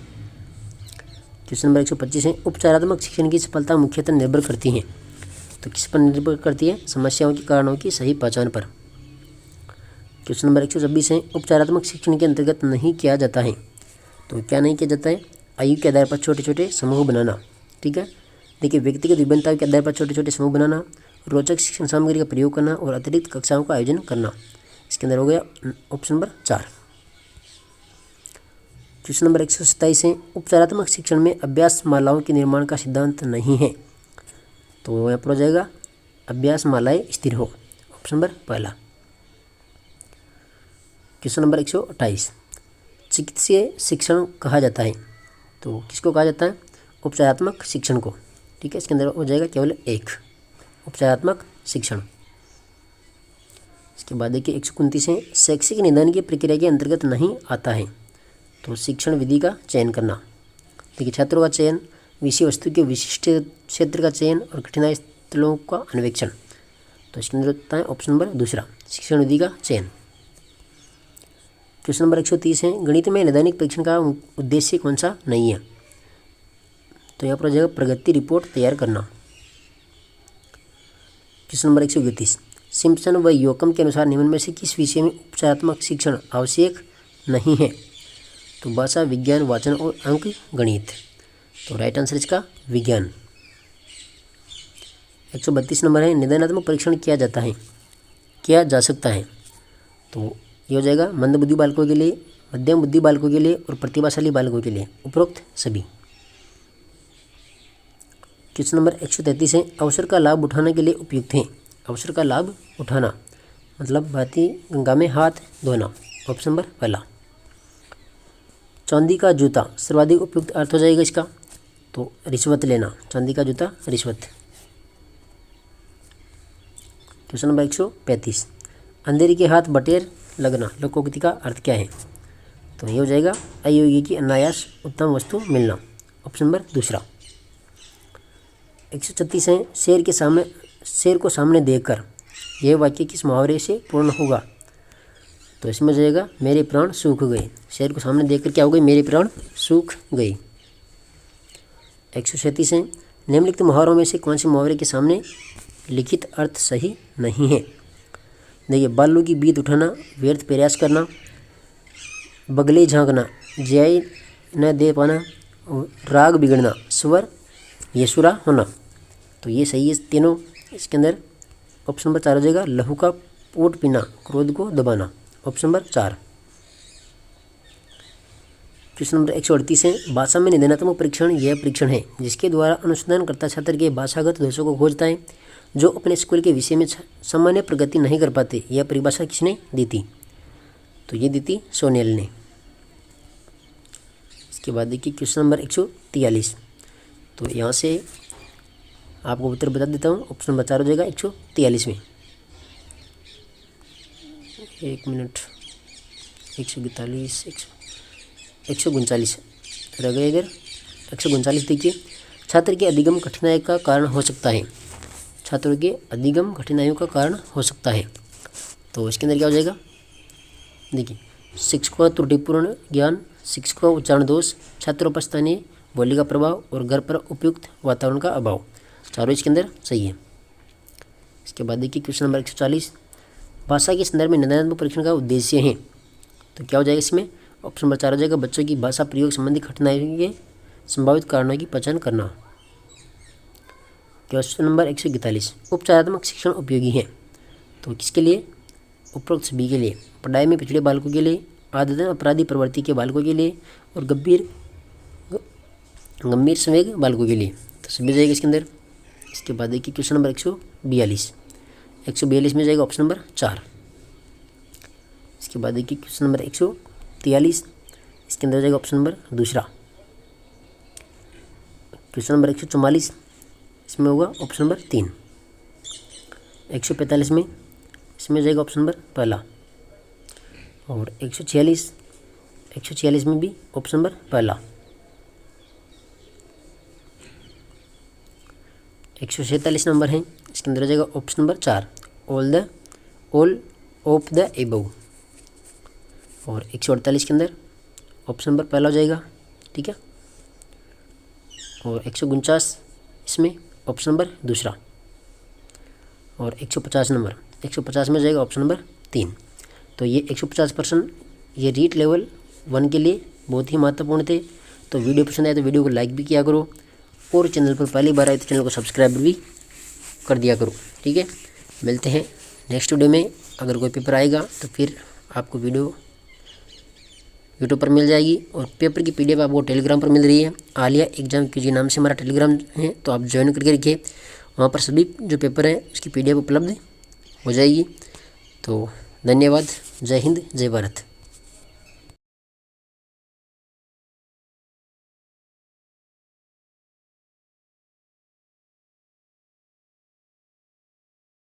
A: क्वेश्चन नंबर 125 है, उपचारात्मक शिक्षण की सफलता मुख्यतः निर्भर करती है। तो किस पर निर्भर करती है? समस्याओं के कारणों की सही पहचान पर। क्वेश्चन नंबर 126 है, उपचारात्मक शिक्षण के अंतर्गत नहीं किया जाता है। तो क्या नहीं किया जाता है? आयु के आधार पर छोटे छोटे समूह बनाना। ठीक है, देखिए व्यक्तिगत विभिन्नताओं के आधार पर छोटे छोटे समूह बनाना, रोचक शिक्षण सामग्री का प्रयोग करना और अतिरिक्त कक्षाओं का आयोजन करना। इसके अंदर हो गया ऑप्शन नंबर 4। क्वेश्चन नंबर 127 है, उपचारात्मक शिक्षण में अभ्यास मालाओं के निर्माण का सिद्धांत नहीं है। तो यहाँ पर हो जाएगा अभ्यास मालाएं स्थिर हो, ऑप्शन नंबर पहला। क्वेश्चन नंबर 128, चिकित्सीय शिक्षण कहा जाता है। तो किसको कहा जाता है? उपचारात्मक शिक्षण को। ठीक है, इसके अंदर हो जाएगा केवल एक, उपचारात्मक शिक्षण। इसके बाद देखिए 129 है, शैक्षिक निदान की प्रक्रिया के अंतर्गत नहीं आता है। तो शिक्षण विधि का चयन करना। देखिए छात्रों का चयन, विषय वस्तु के विशिष्ट क्षेत्र का चयन और कठिनाई स्थलों का अन्वेषण। तो इसके अंदर होता है ऑप्शन नंबर दूसरा, शिक्षण विधि का चयन। क्वेश्चन नंबर 130 है, गणित में नैदानिक परीक्षण का उद्देश्य कौन सा नहीं है। तो यहाँ पर हो जाएगा प्रगति रिपोर्ट तैयार करना। क्वेश्चन नंबर 131, सिम्पसन व योकम के अनुसार निम्न में से किस विषय में उपचारात्मक शिक्षण आवश्यक नहीं है। तो भाषा, विज्ञान, वाचन और अंक गणित। तो राइट आंसर इसका विज्ञान। 132 नंबर है, निदानात्मक परीक्षण किया जाता है, किया जा सकता है। तो ये हो जाएगा मंदबुद्धि बालकों के लिए, मध्यम बुद्धि बालकों के लिए और प्रतिभाशाली बालकों के लिए, उपरोक्त सभी। क्वेश्चन नंबर 133 है, अवसर का लाभ उठाने के लिए उपयुक्त है। अवसर का लाभ उठाना मतलब बहती गंगा में हाथ धोना, ऑप्शन नंबर पहला। चांदी का जूता सर्वाधिक उपयुक्त अर्थ हो जाएगा इसका। तो रिश्वत लेना, चांदी का जूता रिश्वत। क्वेश्चन नंबर 135, अंधेरी के हाथ बटेर लगना लोकोक्ति का अर्थ क्या है। तो ये हो जाएगा अयोग्य की अनायास उत्तम वस्तु मिलना, ऑप्शन नंबर दूसरा। 136 है, शेर को सामने देखकर यह वाक्य किस मुहावरे से पूर्ण होगा। तो इसमें जाएगा मेरे प्राण सूख गए। शेर को सामने देखकर क्या हो गई? मेरे प्राण सूख गए। 137 है, निम्नलिखित मुहावरों में से कौन से मुहावरे के सामने लिखित अर्थ सही नहीं है। देखिए बालू की बीत उठाना, व्यर्थ प्रयास करना, बगले झांकना, जय न दे पाना, और राग बिगड़ना, स्वर यशुरा होना। तो ये सही है तीनों। इसके अंदर ऑप्शन नंबर 4 हो जाएगा लहू का पोट पीना, क्रोध को दबाना, ऑप्शन नंबर 4। क्वेश्चन नंबर 138 है, भाषा में निदानात्मक परीक्षण यह परीक्षण है जिसके द्वारा अनुसंधानकर्ता छात्र के भाषागत दोषों को खोजता है जो अपने स्कूल के विषय में सामान्य प्रगति नहीं कर पाते। यह परिभाषा किसने दी थी? तो ये दी थी सोनेल ने। इसके बाद देखिए क्वेश्चन नंबर 143। तो यहाँ से आपको उत्तर बता देता हूँ, ऑप्शन नंबर 4 हो जाएगा 143 में। 1 मिनट, 142, 139 रह गए। अगर 139 देखिए, छात्र के अधिगम कठिनाई का कारण हो सकता है। छात्रों के अधिगम कठिनाइयों का कारण हो सकता है। तो इसके अंदर क्या हो जाएगा? देखिए शिक्षकों का त्रुटिपूर्ण ज्ञान, शिक्षकों का उच्चारण दोष, छात्रों पर स्थानीय बोली का प्रभाव और घर पर उपयुक्त वातावरण का अभाव, चारों इसके अंदर सही है। इसके बाद देखिए क्वेश्चन नंबर 140, भाषा के संदर्भ में निदानात्मक परीक्षण का उद्देश्य है। तो क्या हो जाएगा इसमें? ऑप्शन नंबर 4 हो जाएगा बच्चों की भाषा प्रयोग संबंधी कठिनाइयों के संभावित कारणों की पहचान करना। क्वेश्चन नंबर 141, उपचारात्मक शिक्षण उपयोगी है। तो किसके लिए? उपरोक्त सभी के लिए, पढ़ाई में पिछड़े बालकों के लिए, आदतन अपराधी प्रवृत्ति के बालकों के लिए और गंभीर संवेग बालकों के लिए। तो सभी जाएगा इसके अंदर। इसके बाद देखिए क्वेश्चन नंबर 142 में जाएगा ऑप्शन नंबर 4। इसके बाद देखिए क्वेश्चन नंबर 143, इसके अंदर जाएगा ऑप्शन नंबर दूसरा। क्वेश्चन नंबर 144, इसमें होगा ऑप्शन नंबर 3। 145 में इसमें जाएगा ऑप्शन नंबर पहला। और 146 में भी ऑप्शन नंबर पहला। 147 नंबर है, इसके अंदर जाएगा option number 4, all of the above. और 148 के अंदर ऑप्शन नंबर पहला हो जाएगा। ठीक है, और 149 इसमें ऑप्शन नंबर दूसरा, और 150 नंबर 150 में जाएगा ऑप्शन नंबर 3। तो ये 150% ये रीट लेवल 1 के लिए बहुत ही महत्वपूर्ण थे। तो वीडियो पसंद आए तो वीडियो को लाइक भी किया करो, और चैनल पर पहली बार आए तो चैनल को सब्सक्राइब भी कर दिया करो। ठीक है, मिलते हैं नेक्स्ट वीडियो में। अगर कोई पेपर आएगा तो फिर आपको वीडियो यूट्यूब पर मिल जाएगी, और पेपर की PDF आपको टेलीग्राम पर मिल रही है। आलिया एग्जाम QG नाम से हमारा टेलीग्राम है, तो आप ज्वाइन करके रखिए। वहाँ पर सभी जो पेपर है उसकी PDF उपलब्ध हो जाएगी। तो धन्यवाद। जय हिंद, जय भारत।